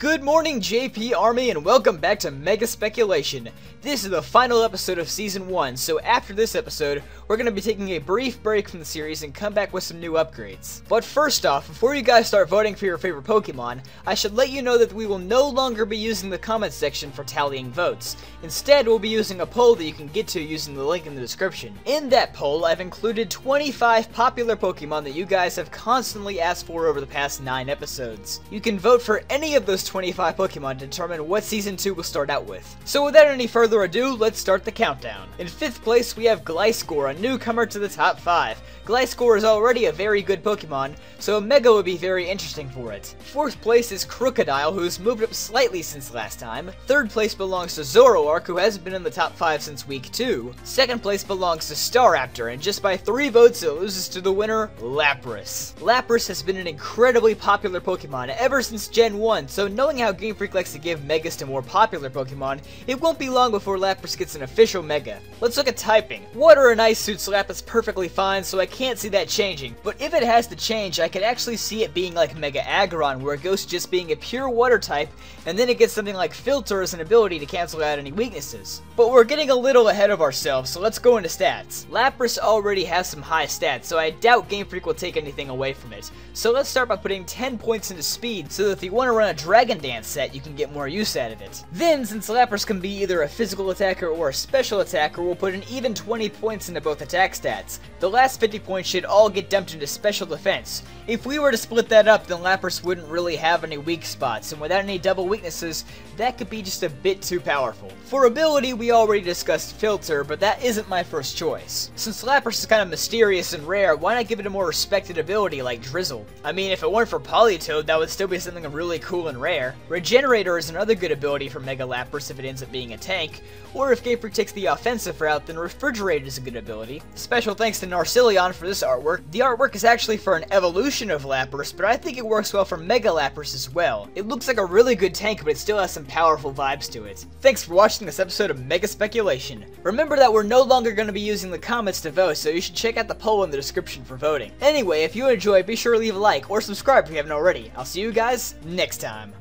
Good morning, JP Army, and welcome back to Mega Speculation. This is the final episode of Season 1, so after this episode, we're going to be taking a brief break from the series and come back with some new upgrades. But first off, before you guys start voting for your favorite Pokemon, I should let you know that we will no longer be using the comment section for tallying votes. Instead, we'll be using a poll that you can get to using the link in the description. In that poll, I've included 25 popular Pokemon that you guys have constantly asked for over the past 9 episodes. You can vote for any of those 25 Pokemon to determine what Season 2 will start out with. So without any further ado, let's start the countdown. In 5th place, we have Gliscor, a newcomer to the top 5. Gliscor is already a very good Pokemon, so a Mega would be very interesting for it. 4th place is Krookodile, who's moved up slightly since last time. 3rd place belongs to Zoroark, who hasn't been in the top 5 since week 2. 2nd place belongs to Staraptor, and just by 3 votes it loses to the winner, Lapras. Lapras has been an incredibly popular Pokemon ever since Gen 1, so knowing how Game Freak likes to give Megas to more popular Pokemon, it won't be long before Lapras gets an official Mega. Let's look at typing. Water and Ice suits Lapras perfectly fine, so I can't see that changing, but if it has to change, I could actually see it being like Mega Aggron, where it goes to just being a pure water type, and then it gets something like Filter as an ability to cancel out any weaknesses. But we're getting a little ahead of ourselves, so let's go into stats. Lapras already has some high stats, so I doubt Game Freak will take anything away from it. So let's start by putting 10 points into speed, so that if you want to run a Dragon Dance set, you can get more use out of it. Then, since Lapras can be either a physical attacker or a special attacker, we'll put an even 20 points into both attack stats. The last 50 points should all get dumped into special defense. If we were to split that up, then Lapras wouldn't really have any weak spots, and without any double weaknesses, that could be just a bit too powerful. For ability, we already discussed Filter, but that isn't my first choice. Since Lapras is kind of mysterious and rare, why not give it a more respected ability like Drizzle? I mean, if it weren't for Politoed, that would still be something really cool and rare. Regenerator is another good ability for Mega Lapras if it ends up being a tank, or if Game Freak takes the offensive route, then Refrigerate is a good ability. Special thanks to Narcillion for this artwork. The artwork is actually for an evolution of Lapras, but I think it works well for Mega Lapras as well. It looks like a really good tank, but it still has some powerful vibes to it. Thanks for watching this episode of Mega Speculation. Remember that we're no longer going to be using the comments to vote, so you should check out the poll in the description for voting. Anyway, if you enjoyed, be sure to leave a like or subscribe if you haven't already. I'll see you guys next time.